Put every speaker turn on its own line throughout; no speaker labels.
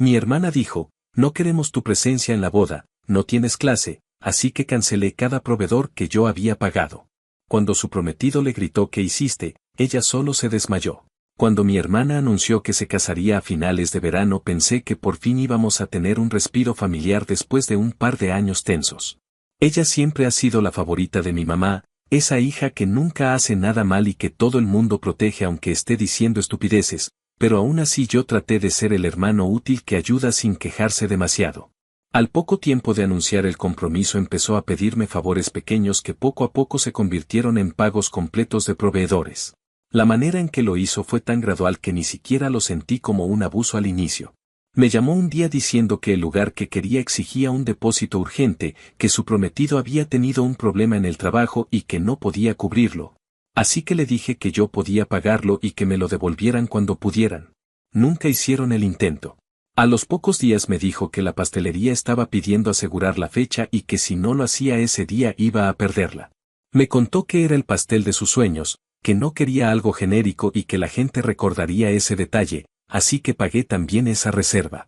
Mi hermana dijo, no queremos tu presencia en la boda, no tienes clase, así que cancelé cada proveedor que yo había pagado. Cuando su prometido le gritó ¿qué hiciste?, ella solo se desmayó. Cuando mi hermana anunció que se casaría a finales de verano pensé que por fin íbamos a tener un respiro familiar después de un par de años tensos. Ella siempre ha sido la favorita de mi mamá, esa hija que nunca hace nada mal y que todo el mundo protege aunque esté diciendo estupideces, pero aún así yo traté de ser el hermano útil que ayuda sin quejarse demasiado. Al poco tiempo de anunciar el compromiso empezó a pedirme favores pequeños que poco a poco se convirtieron en pagos completos de proveedores. La manera en que lo hizo fue tan gradual que ni siquiera lo sentí como un abuso al inicio. Me llamó un día diciendo que el lugar que quería exigía un depósito urgente, que su prometido había tenido un problema en el trabajo y que no podía cubrirlo. Así que le dije que yo podía pagarlo y que me lo devolvieran cuando pudieran. Nunca hicieron el intento. A los pocos días me dijo que la pastelería estaba pidiendo asegurar la fecha y que si no lo hacía ese día iba a perderla. Me contó que era el pastel de sus sueños, que no quería algo genérico y que la gente recordaría ese detalle, así que pagué también esa reserva.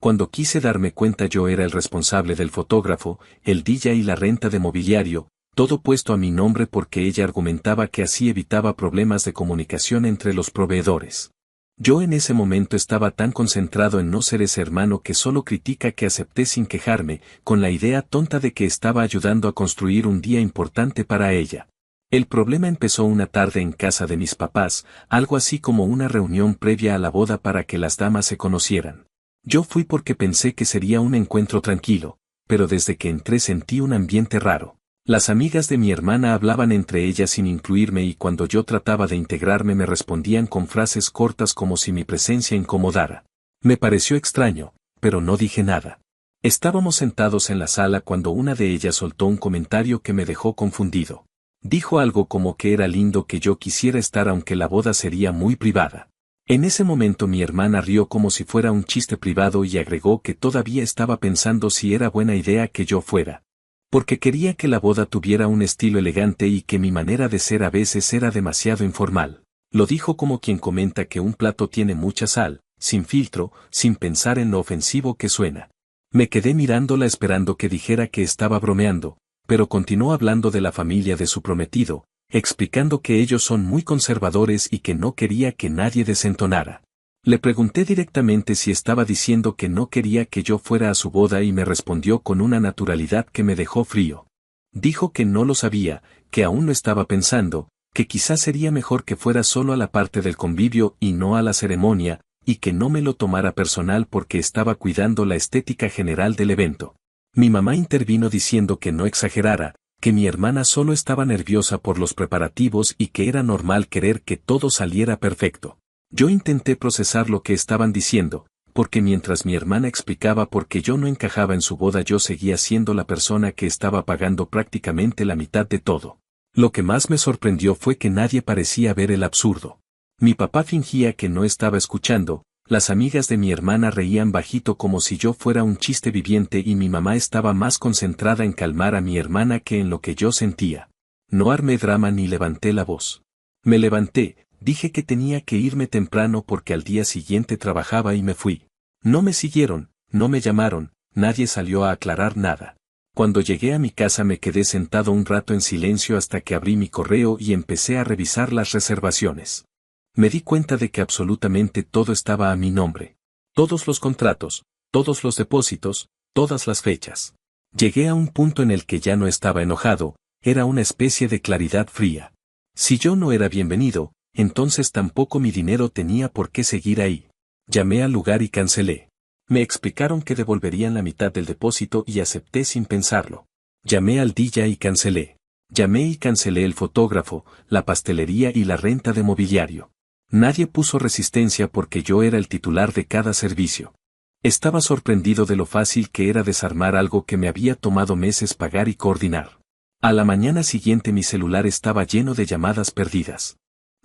Cuando quise darme cuenta yo era el responsable del fotógrafo, el DJ y la renta de mobiliario, todo puesto a mi nombre porque ella argumentaba que así evitaba problemas de comunicación entre los proveedores. Yo en ese momento estaba tan concentrado en no ser ese hermano que solo critica que acepté sin quejarme, con la idea tonta de que estaba ayudando a construir un día importante para ella. El problema empezó una tarde en casa de mis papás, algo así como una reunión previa a la boda para que las damas se conocieran. Yo fui porque pensé que sería un encuentro tranquilo, pero desde que entré sentí un ambiente raro. Las amigas de mi hermana hablaban entre ellas sin incluirme y cuando yo trataba de integrarme me respondían con frases cortas como si mi presencia incomodara. Me pareció extraño, pero no dije nada. Estábamos sentados en la sala cuando una de ellas soltó un comentario que me dejó confundido. Dijo algo como que era lindo que yo quisiera estar aunque la boda sería muy privada. En ese momento mi hermana rió como si fuera un chiste privado y agregó que todavía estaba pensando si era buena idea que yo fuera. Porque quería que la boda tuviera un estilo elegante y que mi manera de ser a veces era demasiado informal. Lo dijo como quien comenta que un plato tiene mucha sal, sin filtro, sin pensar en lo ofensivo que suena. Me quedé mirándola esperando que dijera que estaba bromeando, pero continuó hablando de la familia de su prometido, explicando que ellos son muy conservadores y que no quería que nadie desentonara. Le pregunté directamente si estaba diciendo que no quería que yo fuera a su boda y me respondió con una naturalidad que me dejó frío. Dijo que no lo sabía, que aún lo estaba pensando, que quizás sería mejor que fuera solo a la parte del convivio y no a la ceremonia, y que no me lo tomara personal porque estaba cuidando la estética general del evento. Mi mamá intervino diciendo que no exagerara, que mi hermana solo estaba nerviosa por los preparativos y que era normal querer que todo saliera perfecto. Yo intenté procesar lo que estaban diciendo, porque mientras mi hermana explicaba por qué yo no encajaba en su boda yo seguía siendo la persona que estaba pagando prácticamente la mitad de todo. Lo que más me sorprendió fue que nadie parecía ver el absurdo. Mi papá fingía que no estaba escuchando, las amigas de mi hermana reían bajito como si yo fuera un chiste viviente y mi mamá estaba más concentrada en calmar a mi hermana que en lo que yo sentía. No armé drama ni levanté la voz. Me levanté. Dije que tenía que irme temprano porque al día siguiente trabajaba y me fui. No me siguieron, no me llamaron, nadie salió a aclarar nada. Cuando llegué a mi casa me quedé sentado un rato en silencio hasta que abrí mi correo y empecé a revisar las reservaciones. Me di cuenta de que absolutamente todo estaba a mi nombre. Todos los contratos, todos los depósitos, todas las fechas. Llegué a un punto en el que ya no estaba enojado, era una especie de claridad fría. Si yo no era bienvenido, entonces tampoco mi dinero tenía por qué seguir ahí. Llamé al lugar y cancelé. Me explicaron que devolverían la mitad del depósito y acepté sin pensarlo. Llamé al DJ y cancelé. Llamé y cancelé el fotógrafo, la pastelería y la renta de mobiliario. Nadie puso resistencia porque yo era el titular de cada servicio. Estaba sorprendido de lo fácil que era desarmar algo que me había tomado meses pagar y coordinar. A la mañana siguiente mi celular estaba lleno de llamadas perdidas.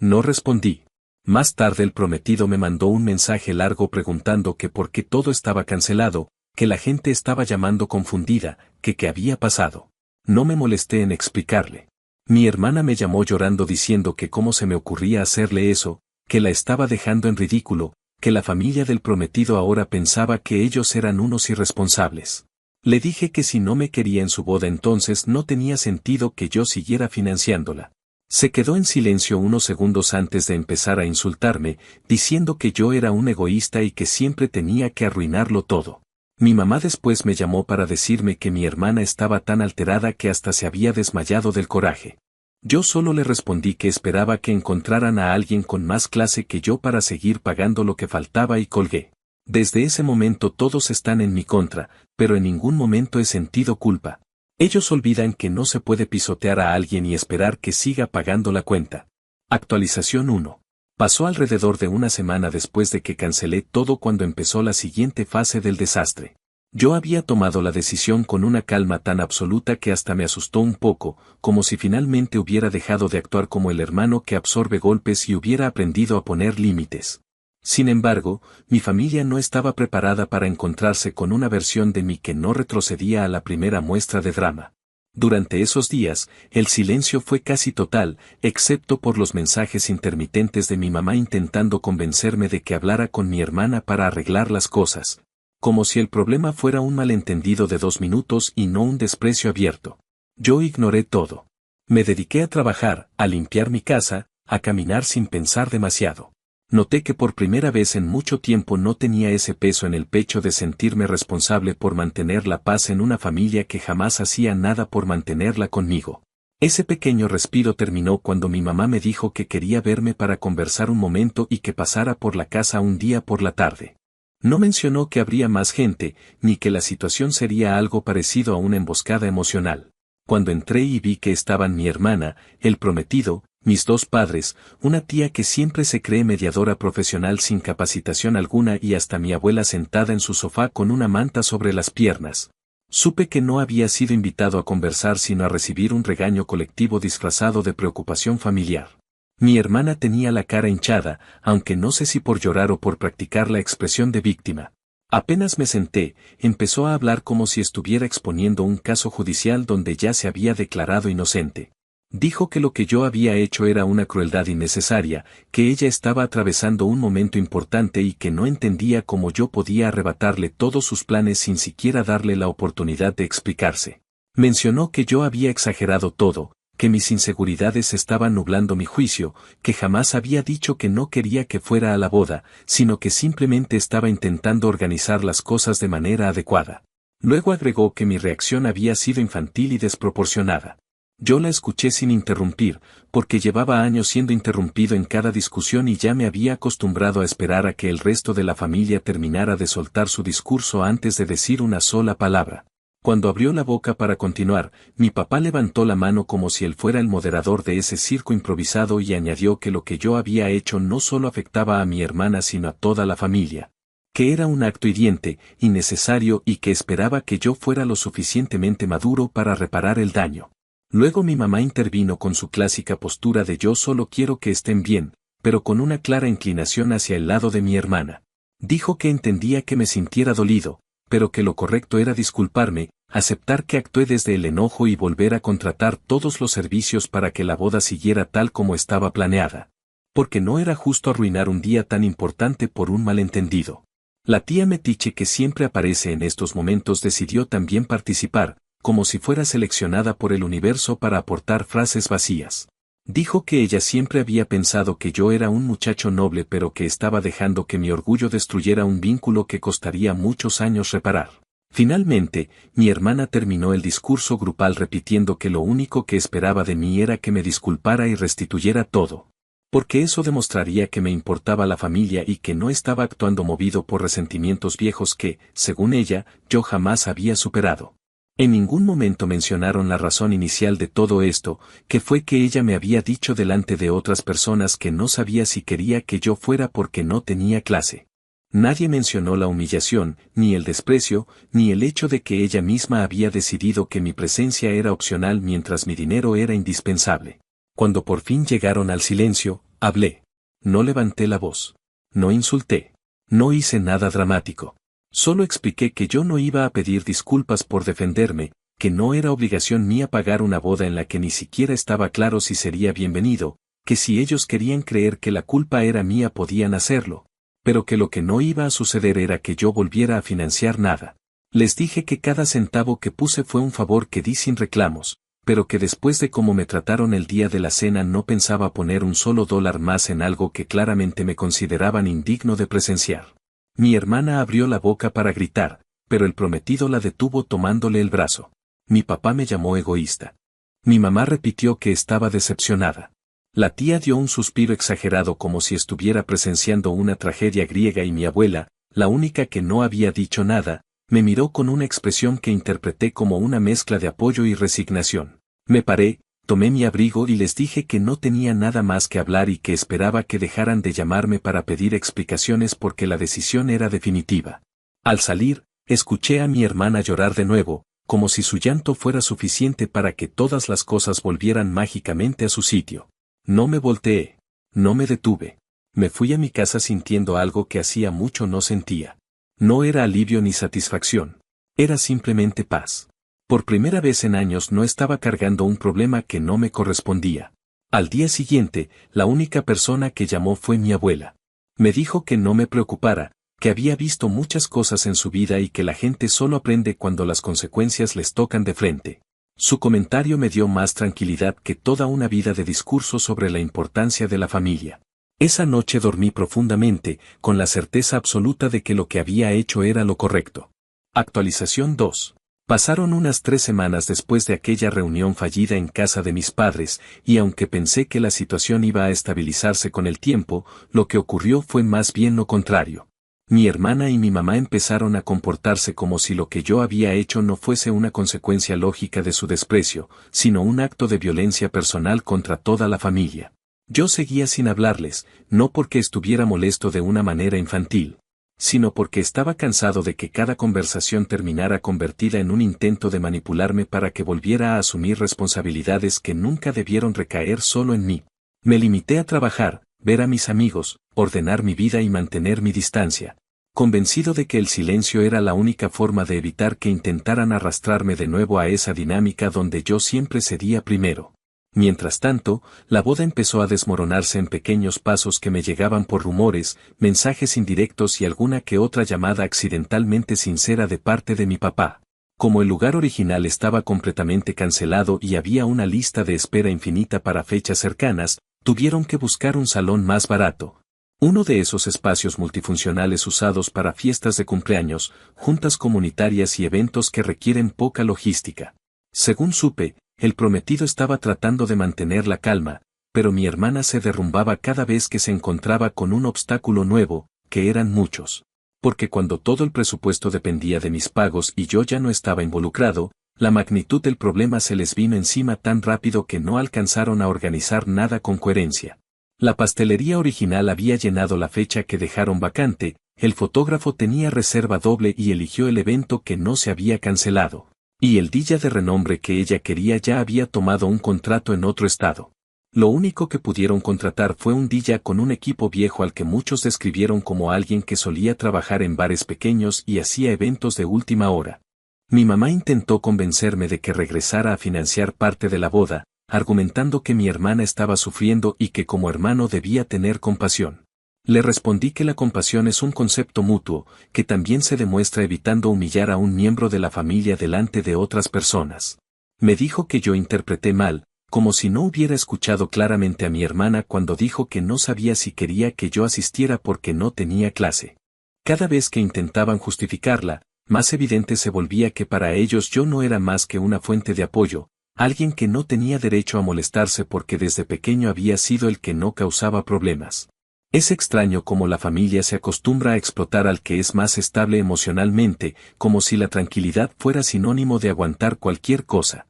No respondí. Más tarde el prometido me mandó un mensaje largo preguntando que por qué todo estaba cancelado, que la gente estaba llamando confundida, que qué había pasado. No me molesté en explicarle. Mi hermana me llamó llorando diciendo que cómo se me ocurría hacerle eso, que la estaba dejando en ridículo, que la familia del prometido ahora pensaba que ellos eran unos irresponsables. Le dije que si no me quería en su boda entonces no tenía sentido que yo siguiera financiándola. Se quedó en silencio unos segundos antes de empezar a insultarme, diciendo que yo era un egoísta y que siempre tenía que arruinarlo todo. Mi mamá después me llamó para decirme que mi hermana estaba tan alterada que hasta se había desmayado del coraje. Yo solo le respondí que esperaba que encontraran a alguien con más clase que yo para seguir pagando lo que faltaba y colgué. Desde ese momento todos están en mi contra, pero en ningún momento he sentido culpa. Ellos olvidan que no se puede pisotear a alguien y esperar que siga pagando la cuenta. Actualización 1. Pasó alrededor de una semana después de que cancelé todo cuando empezó la siguiente fase del desastre. Yo había tomado la decisión con una calma tan absoluta que hasta me asustó un poco, como si finalmente hubiera dejado de actuar como el hermano que absorbe golpes y hubiera aprendido a poner límites. Sin embargo, mi familia no estaba preparada para encontrarse con una versión de mí que no retrocedía a la primera muestra de drama. Durante esos días, el silencio fue casi total, excepto por los mensajes intermitentes de mi mamá intentando convencerme de que hablara con mi hermana para arreglar las cosas. Como si el problema fuera un malentendido de 2 minutos y no un desprecio abierto. Yo ignoré todo. Me dediqué a trabajar, a limpiar mi casa, a caminar sin pensar demasiado. Noté que por primera vez en mucho tiempo no tenía ese peso en el pecho de sentirme responsable por mantener la paz en una familia que jamás hacía nada por mantenerla conmigo. Ese pequeño respiro terminó cuando mi mamá me dijo que quería verme para conversar un momento y que pasara por la casa un día por la tarde. No mencionó que habría más gente, ni que la situación sería algo parecido a una emboscada emocional. Cuando entré y vi que estaban mi hermana, el prometido, mis 2 padres, una tía que siempre se cree mediadora profesional sin capacitación alguna y hasta mi abuela sentada en su sofá con una manta sobre las piernas. Supe que no había sido invitado a conversar sino a recibir un regaño colectivo disfrazado de preocupación familiar. Mi hermana tenía la cara hinchada, aunque no sé si por llorar o por practicar la expresión de víctima. Apenas me senté, empezó a hablar como si estuviera exponiendo un caso judicial donde ya se había declarado inocente. Dijo que lo que yo había hecho era una crueldad innecesaria, que ella estaba atravesando un momento importante y que no entendía cómo yo podía arrebatarle todos sus planes sin siquiera darle la oportunidad de explicarse. Mencionó que yo había exagerado todo, que mis inseguridades estaban nublando mi juicio, que jamás había dicho que no quería que fuera a la boda, sino que simplemente estaba intentando organizar las cosas de manera adecuada. Luego agregó que mi reacción había sido infantil y desproporcionada. Yo la escuché sin interrumpir, porque llevaba años siendo interrumpido en cada discusión y ya me había acostumbrado a esperar a que el resto de la familia terminara de soltar su discurso antes de decir una sola palabra. Cuando abrió la boca para continuar, mi papá levantó la mano como si él fuera el moderador de ese circo improvisado y añadió que lo que yo había hecho no solo afectaba a mi hermana sino a toda la familia. Que era un acto hiriente, innecesario y que esperaba que yo fuera lo suficientemente maduro para reparar el daño. Luego mi mamá intervino con su clásica postura de yo solo quiero que estén bien, pero con una clara inclinación hacia el lado de mi hermana. Dijo que entendía que me sintiera dolido, pero que lo correcto era disculparme, aceptar que actué desde el enojo y volver a contratar todos los servicios para que la boda siguiera tal como estaba planeada. Porque no era justo arruinar un día tan importante por un malentendido. La tía metiche que siempre aparece en estos momentos decidió también participar, como si fuera seleccionada por el universo para aportar frases vacías. Dijo que ella siempre había pensado que yo era un muchacho noble pero que estaba dejando que mi orgullo destruyera un vínculo que costaría muchos años reparar. Finalmente, mi hermana terminó el discurso grupal repitiendo que lo único que esperaba de mí era que me disculpara y restituyera todo. Porque eso demostraría que me importaba la familia y que no estaba actuando movido por resentimientos viejos que, según ella, yo jamás había superado. En ningún momento mencionaron la razón inicial de todo esto, que fue que ella me había dicho delante de otras personas que no sabía si quería que yo fuera porque no tenía clase. Nadie mencionó la humillación, ni el desprecio, ni el hecho de que ella misma había decidido que mi presencia era opcional mientras mi dinero era indispensable. Cuando por fin llegaron al silencio, hablé. No levanté la voz. No insulté. No hice nada dramático. Solo expliqué que yo no iba a pedir disculpas por defenderme, que no era obligación mía pagar una boda en la que ni siquiera estaba claro si sería bienvenido, que si ellos querían creer que la culpa era mía podían hacerlo, pero que lo que no iba a suceder era que yo volviera a financiar nada. Les dije que cada centavo que puse fue un favor que di sin reclamos, pero que después de cómo me trataron el día de la cena no pensaba poner un solo dólar más en algo que claramente me consideraban indigno de presenciar. Mi hermana abrió la boca para gritar, pero el prometido la detuvo tomándole el brazo. Mi papá me llamó egoísta. Mi mamá repitió que estaba decepcionada. La tía dio un suspiro exagerado como si estuviera presenciando una tragedia griega y mi abuela, la única que no había dicho nada, me miró con una expresión que interpreté como una mezcla de apoyo y resignación. Me paré, tomé mi abrigo y les dije que no tenía nada más que hablar y que esperaba que dejaran de llamarme para pedir explicaciones porque la decisión era definitiva. Al salir, escuché a mi hermana llorar de nuevo, como si su llanto fuera suficiente para que todas las cosas volvieran mágicamente a su sitio. No me volteé. No me detuve. Me fui a mi casa sintiendo algo que hacía mucho no sentía. No era alivio ni satisfacción. Era simplemente paz. Por primera vez en años no estaba cargando un problema que no me correspondía. Al día siguiente, la única persona que llamó fue mi abuela. Me dijo que no me preocupara, que había visto muchas cosas en su vida y que la gente solo aprende cuando las consecuencias les tocan de frente. Su comentario me dio más tranquilidad que toda una vida de discursos sobre la importancia de la familia. Esa noche dormí profundamente, con la certeza absoluta de que lo que había hecho era lo correcto. Actualización 2. Pasaron unas 3 semanas después de aquella reunión fallida en casa de mis padres, y aunque pensé que la situación iba a estabilizarse con el tiempo, lo que ocurrió fue más bien lo contrario. Mi hermana y mi mamá empezaron a comportarse como si lo que yo había hecho no fuese una consecuencia lógica de su desprecio, sino un acto de violencia personal contra toda la familia. Yo seguía sin hablarles, no porque estuviera molesto de una manera infantil, sino porque estaba cansado de que cada conversación terminara convertida en un intento de manipularme para que volviera a asumir responsabilidades que nunca debieron recaer solo en mí. Me limité a trabajar, ver a mis amigos, ordenar mi vida y mantener mi distancia, convencido de que el silencio era la única forma de evitar que intentaran arrastrarme de nuevo a esa dinámica donde yo siempre cedía primero. Mientras tanto, la boda empezó a desmoronarse en pequeños pasos que me llegaban por rumores, mensajes indirectos y alguna que otra llamada accidentalmente sincera de parte de mi papá. Como el lugar original estaba completamente cancelado y había una lista de espera infinita para fechas cercanas, tuvieron que buscar un salón más barato. Uno de esos espacios multifuncionales usados para fiestas de cumpleaños, juntas comunitarias y eventos que requieren poca logística. Según supe, el prometido estaba tratando de mantener la calma, pero mi hermana se derrumbaba cada vez que se encontraba con un obstáculo nuevo, que eran muchos. Porque cuando todo el presupuesto dependía de mis pagos y yo ya no estaba involucrado, la magnitud del problema se les vino encima tan rápido que no alcanzaron a organizar nada con coherencia. La pastelería original había llenado la fecha que dejaron vacante, el fotógrafo tenía reserva doble y eligió el evento que no se había cancelado. Y el DJ de renombre que ella quería ya había tomado un contrato en otro estado. Lo único que pudieron contratar fue un DJ con un equipo viejo al que muchos describieron como alguien que solía trabajar en bares pequeños y hacía eventos de última hora. Mi mamá intentó convencerme de que regresara a financiar parte de la boda, argumentando que mi hermana estaba sufriendo y que como hermano debía tener compasión. Le respondí que la compasión es un concepto mutuo, que también se demuestra evitando humillar a un miembro de la familia delante de otras personas. Me dijo que yo interpreté mal, como si no hubiera escuchado claramente a mi hermana cuando dijo que no sabía si quería que yo asistiera porque no tenía clase. Cada vez que intentaban justificarla, más evidente se volvía que para ellos yo no era más que una fuente de apoyo, alguien que no tenía derecho a molestarse porque desde pequeño había sido el que no causaba problemas. Es extraño cómo la familia se acostumbra a explotar al que es más estable emocionalmente, como si la tranquilidad fuera sinónimo de aguantar cualquier cosa.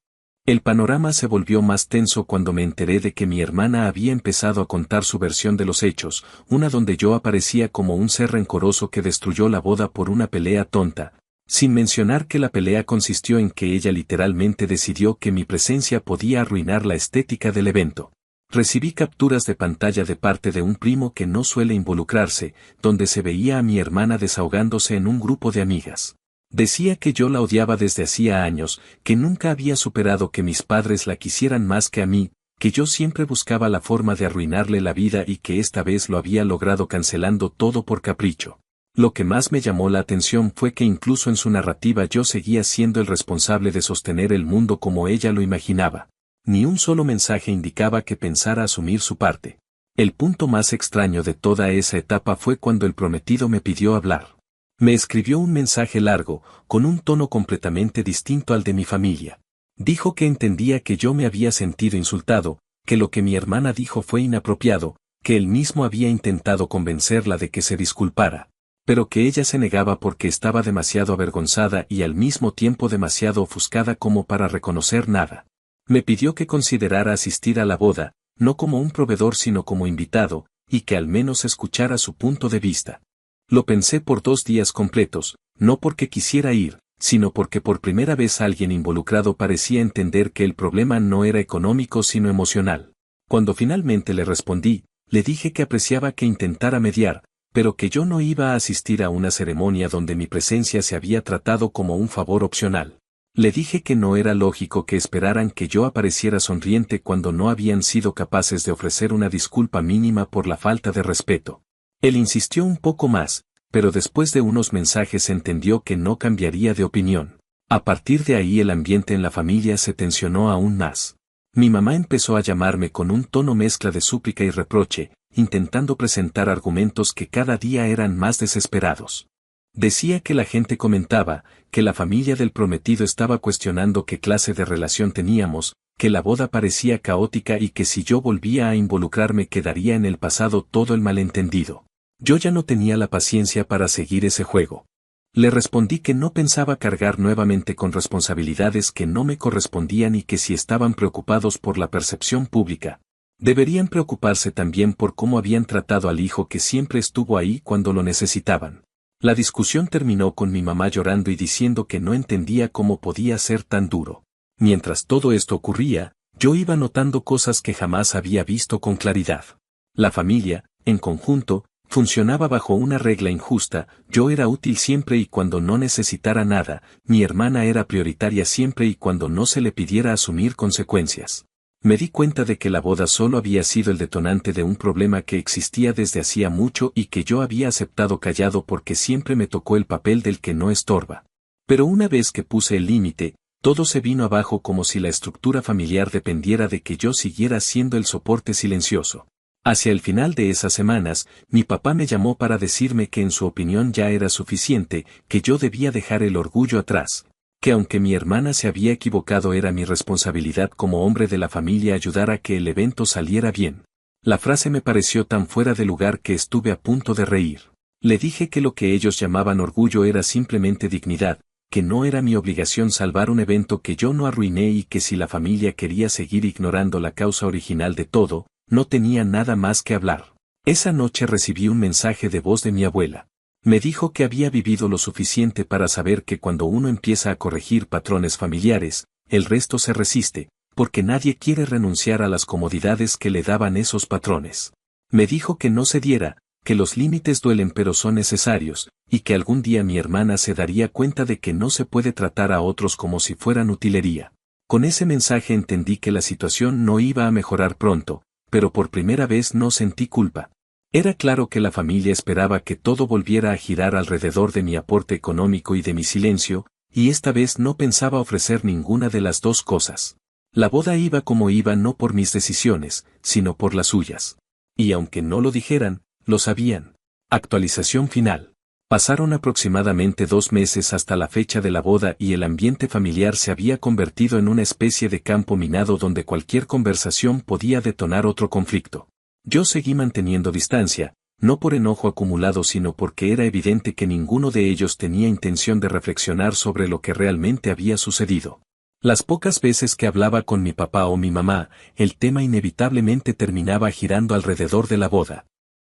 El panorama se volvió más tenso cuando me enteré de que mi hermana había empezado a contar su versión de los hechos, una donde yo aparecía como un ser rencoroso que destruyó la boda por una pelea tonta, sin mencionar que la pelea consistió en que ella literalmente decidió que mi presencia podía arruinar la estética del evento. Recibí capturas de pantalla de parte de un primo que no suele involucrarse, donde se veía a mi hermana desahogándose en un grupo de amigas. Decía que yo la odiaba desde hacía años, que nunca había superado que mis padres la quisieran más que a mí, que yo siempre buscaba la forma de arruinarle la vida y que esta vez lo había logrado cancelando todo por capricho. Lo que más me llamó la atención fue que incluso en su narrativa yo seguía siendo el responsable de sostener el mundo como ella lo imaginaba. Ni un solo mensaje indicaba que pensara asumir su parte. El punto más extraño de toda esa etapa fue cuando el prometido me pidió hablar. Me escribió un mensaje largo, con un tono completamente distinto al de mi familia. Dijo que entendía que yo me había sentido insultado, que lo que mi hermana dijo fue inapropiado, que él mismo había intentado convencerla de que se disculpara, pero que ella se negaba porque estaba demasiado avergonzada y al mismo tiempo demasiado ofuscada como para reconocer nada. Me pidió que considerara asistir a la boda, no como un proveedor sino como invitado, y que al menos escuchara su punto de vista. Lo pensé por 2 días completos, no porque quisiera ir, sino porque por primera vez alguien involucrado parecía entender que el problema no era económico sino emocional. Cuando finalmente le respondí, le dije que apreciaba que intentara mediar, pero que yo no iba a asistir a una ceremonia donde mi presencia se había tratado como un favor opcional. Le dije que no era lógico que esperaran que yo apareciera sonriente cuando no habían sido capaces de ofrecer una disculpa mínima por la falta de respeto. Él insistió un poco más, pero después de unos mensajes entendió que no cambiaría de opinión. A partir de ahí el ambiente en la familia se tensionó aún más. Mi mamá empezó a llamarme con un tono mezcla de súplica y reproche, intentando presentar argumentos que cada día eran más desesperados. Decía que la gente comentaba, que la familia del prometido estaba cuestionando qué clase de relación teníamos, que la boda parecía caótica y que si yo volvía a involucrarme quedaría en el pasado todo el malentendido. Yo ya no tenía la paciencia para seguir ese juego. Le respondí que no pensaba cargar nuevamente con responsabilidades que no me correspondían y que si estaban preocupados por la percepción pública, deberían preocuparse también por cómo habían tratado al hijo que siempre estuvo ahí cuando lo necesitaban. La discusión terminó con mi mamá llorando y diciendo que no entendía cómo podía ser tan duro. Mientras todo esto ocurría, yo iba notando cosas que jamás había visto con claridad. La familia, en conjunto, funcionaba bajo una regla injusta, yo era útil siempre y cuando no necesitara nada, mi hermana era prioritaria siempre y cuando no se le pidiera asumir consecuencias. Me di cuenta de que la boda solo había sido el detonante de un problema que existía desde hacía mucho y que yo había aceptado callado porque siempre me tocó el papel del que no estorba. Pero una vez que puse el límite, todo se vino abajo como si la estructura familiar dependiera de que yo siguiera siendo el soporte silencioso. Hacia el final de esas semanas, mi papá me llamó para decirme que en su opinión ya era suficiente, que yo debía dejar el orgullo atrás, que aunque mi hermana se había equivocado era mi responsabilidad como hombre de la familia ayudar a que el evento saliera bien. La frase me pareció tan fuera de lugar que estuve a punto de reír. Le dije que lo que ellos llamaban orgullo era simplemente dignidad, que no era mi obligación salvar un evento que yo no arruiné y que si la familia quería seguir ignorando la causa original de todo, no tenía nada más que hablar. Esa noche recibí un mensaje de voz de mi abuela. Me dijo que había vivido lo suficiente para saber que cuando uno empieza a corregir patrones familiares, el resto se resiste, porque nadie quiere renunciar a las comodidades que le daban esos patrones. Me dijo que no cediera, que los límites duelen pero son necesarios, y que algún día mi hermana se daría cuenta de que no se puede tratar a otros como si fueran utilería. Con ese mensaje entendí que la situación no iba a mejorar pronto, pero por primera vez no sentí culpa. Era claro que la familia esperaba que todo volviera a girar alrededor de mi aporte económico y de mi silencio, y esta vez no pensaba ofrecer ninguna de las dos cosas. La boda iba como iba no por mis decisiones, sino por las suyas. Y aunque no lo dijeran, lo sabían. Actualización final. Pasaron aproximadamente 2 meses hasta la fecha de la boda y el ambiente familiar se había convertido en una especie de campo minado donde cualquier conversación podía detonar otro conflicto. Yo seguí manteniendo distancia, no por enojo acumulado sino porque era evidente que ninguno de ellos tenía intención de reflexionar sobre lo que realmente había sucedido. Las pocas veces que hablaba con mi papá o mi mamá, el tema inevitablemente terminaba girando alrededor de la boda.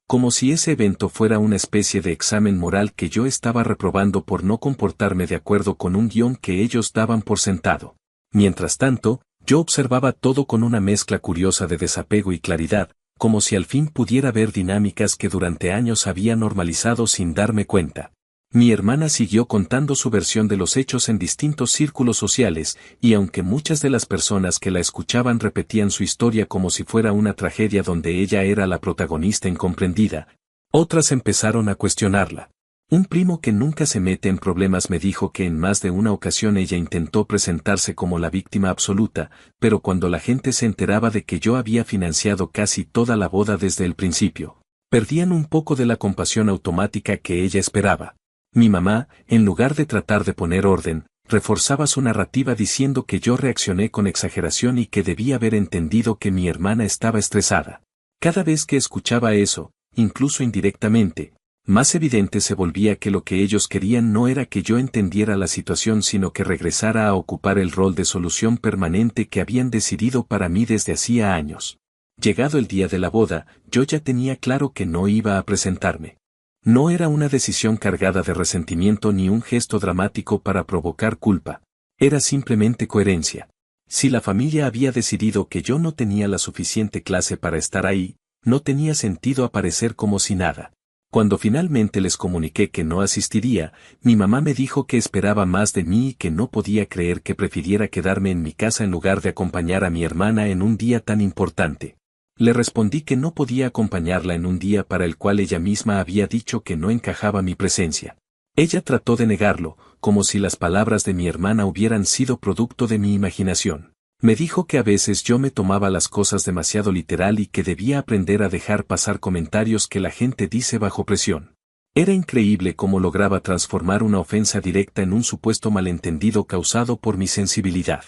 Como si ese evento fuera una especie de examen moral que yo estaba reprobando por no comportarme de acuerdo con un guión que ellos daban por sentado. Mientras tanto, yo observaba todo con una mezcla curiosa de desapego y claridad, como si al fin pudiera ver dinámicas que durante años había normalizado sin darme cuenta. Mi hermana siguió contando su versión de los hechos en distintos círculos sociales, y aunque muchas de las personas que la escuchaban repetían su historia como si fuera una tragedia donde ella era la protagonista incomprendida, otras empezaron a cuestionarla. Un primo que nunca se mete en problemas me dijo que en más de una ocasión ella intentó presentarse como la víctima absoluta, pero cuando la gente se enteraba de que yo había financiado casi toda la boda desde el principio, perdían un poco de la compasión automática que ella esperaba. Mi mamá, en lugar de tratar de poner orden, reforzaba su narrativa diciendo que yo reaccioné con exageración y que debía haber entendido que mi hermana estaba estresada. Cada vez que escuchaba eso, incluso indirectamente, más evidente se volvía que lo que ellos querían no era que yo entendiera la situación sino que regresara a ocupar el rol de solución permanente que habían decidido para mí desde hacía años. Llegado el día de la boda, yo ya tenía claro que no iba a presentarme. No era una decisión cargada de resentimiento ni un gesto dramático para provocar culpa. Era simplemente coherencia. Si la familia había decidido que yo no tenía la suficiente clase para estar ahí, no tenía sentido aparecer como si nada. Cuando finalmente les comuniqué que no asistiría, mi mamá me dijo que esperaba más de mí y que no podía creer que prefiriera quedarme en mi casa en lugar de acompañar a mi hermana en un día tan importante. Le respondí que no podía acompañarla en un día para el cual ella misma había dicho que no encajaba mi presencia. Ella trató de negarlo, como si las palabras de mi hermana hubieran sido producto de mi imaginación. Me dijo que a veces yo me tomaba las cosas demasiado literal y que debía aprender a dejar pasar comentarios que la gente dice bajo presión. Era increíble cómo lograba transformar una ofensa directa en un supuesto malentendido causado por mi sensibilidad.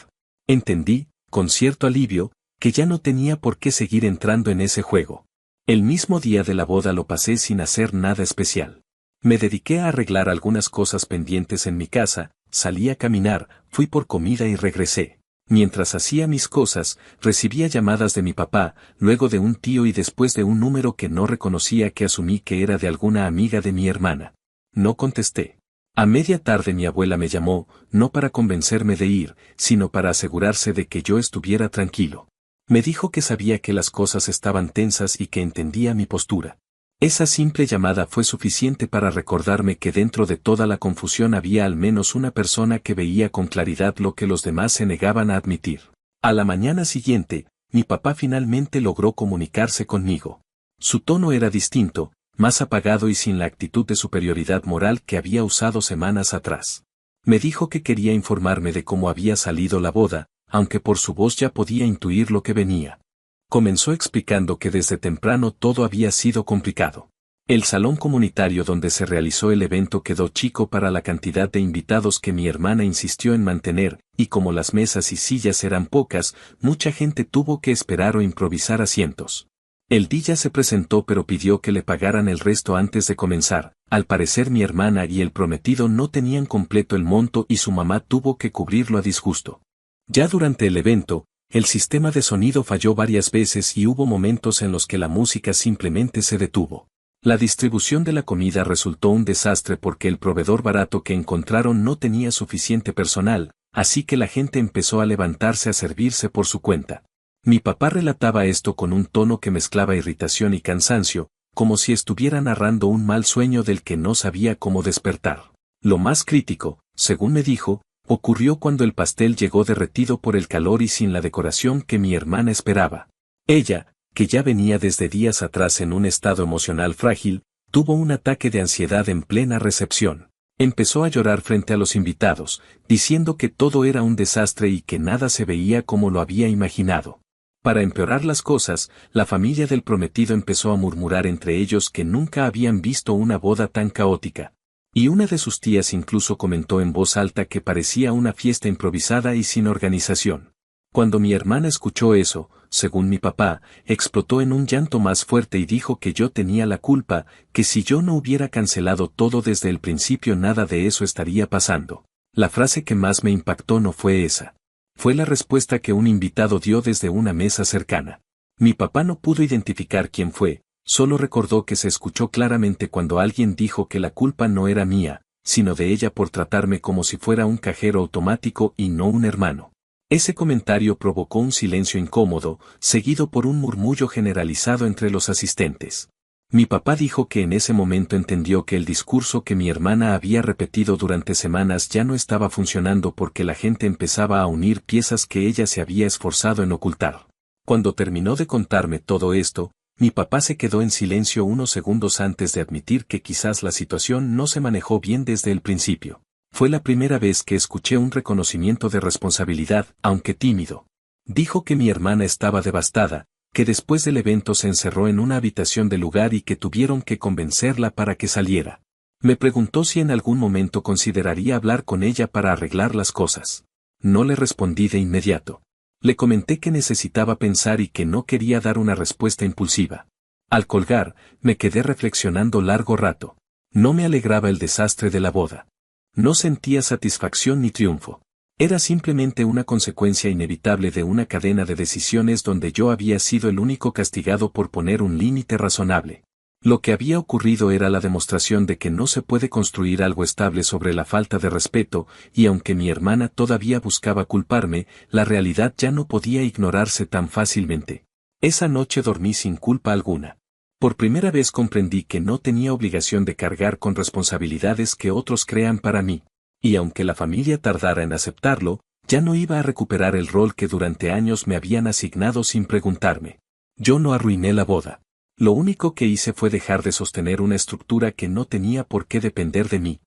Entendí, con cierto alivio, que ya no tenía por qué seguir entrando en ese juego. El mismo día de la boda lo pasé sin hacer nada especial. Me dediqué a arreglar algunas cosas pendientes en mi casa, salí a caminar, fui por comida y regresé. Mientras hacía mis cosas, recibía llamadas de mi papá, luego de un tío y después de un número que no reconocía que asumí que era de alguna amiga de mi hermana. No contesté. A media tarde mi abuela me llamó, no para convencerme de ir, sino para asegurarse de que yo estuviera tranquilo. Me dijo que sabía que las cosas estaban tensas y que entendía mi postura. Esa simple llamada fue suficiente para recordarme que dentro de toda la confusión había al menos una persona que veía con claridad lo que los demás se negaban a admitir. A la mañana siguiente, mi papá finalmente logró comunicarse conmigo. Su tono era distinto, más apagado y sin la actitud de superioridad moral que había usado semanas atrás. Me dijo que quería informarme de cómo había salido la boda, aunque por su voz ya podía intuir lo que venía. Comenzó explicando que desde temprano todo había sido complicado. El salón comunitario donde se realizó el evento quedó chico para la cantidad de invitados que mi hermana insistió en mantener, y como las mesas y sillas eran pocas, mucha gente tuvo que esperar o improvisar asientos. El DJ se presentó pero pidió que le pagaran el resto antes de comenzar. Al parecer mi hermana y el prometido no tenían completo el monto y su mamá tuvo que cubrirlo a disgusto. Ya durante el evento, el sistema de sonido falló varias veces y hubo momentos en los que la música simplemente se detuvo. La distribución de la comida resultó un desastre porque el proveedor barato que encontraron no tenía suficiente personal, así que la gente empezó a levantarse a servirse por su cuenta. Mi papá relataba esto con un tono que mezclaba irritación y cansancio, como si estuviera narrando un mal sueño del que no sabía cómo despertar. Lo más crítico, según me dijo, ocurrió cuando el pastel llegó derretido por el calor y sin la decoración que mi hermana esperaba. Ella, que ya venía desde días atrás en un estado emocional frágil, tuvo un ataque de ansiedad en plena recepción. Empezó a llorar frente a los invitados, diciendo que todo era un desastre y que nada se veía como lo había imaginado. Para empeorar las cosas, la familia del prometido empezó a murmurar entre ellos que nunca habían visto una boda tan caótica. Y una de sus tías incluso comentó en voz alta que parecía una fiesta improvisada y sin organización. Cuando mi hermana escuchó eso, según mi papá, explotó en un llanto más fuerte y dijo que yo tenía la culpa, que si yo no hubiera cancelado todo desde el principio nada de eso estaría pasando. La frase que más me impactó no fue esa. Fue la respuesta que un invitado dio desde una mesa cercana. Mi papá no pudo identificar quién fue. Solo recordó que se escuchó claramente cuando alguien dijo que la culpa no era mía, sino de ella por tratarme como si fuera un cajero automático y no un hermano. Ese comentario provocó un silencio incómodo, seguido por un murmullo generalizado entre los asistentes. Mi papá dijo que en ese momento entendió que el discurso que mi hermana había repetido durante semanas ya no estaba funcionando porque la gente empezaba a unir piezas que ella se había esforzado en ocultar. Cuando terminó de contarme todo esto, mi papá se quedó en silencio unos segundos antes de admitir que quizás la situación no se manejó bien desde el principio. Fue la primera vez que escuché un reconocimiento de responsabilidad, aunque tímido. Dijo que mi hermana estaba devastada, que después del evento se encerró en una habitación del lugar y que tuvieron que convencerla para que saliera. Me preguntó si en algún momento consideraría hablar con ella para arreglar las cosas. No le respondí de inmediato. Le comenté que necesitaba pensar y que no quería dar una respuesta impulsiva. Al colgar, me quedé reflexionando largo rato. No me alegraba el desastre de la boda. No sentía satisfacción ni triunfo. Era simplemente una consecuencia inevitable de una cadena de decisiones donde yo había sido el único castigado por poner un límite razonable. Lo que había ocurrido era la demostración de que no se puede construir algo estable sobre la falta de respeto, y aunque mi hermana todavía buscaba culparme, la realidad ya no podía ignorarse tan fácilmente. Esa noche dormí sin culpa alguna. Por primera vez comprendí que no tenía obligación de cargar con responsabilidades que otros crean para mí. Y aunque la familia tardara en aceptarlo, ya no iba a recuperar el rol que durante años me habían asignado sin preguntarme. Yo no arruiné la boda. Lo único que hice fue dejar de sostener una estructura que no tenía por qué depender de mí.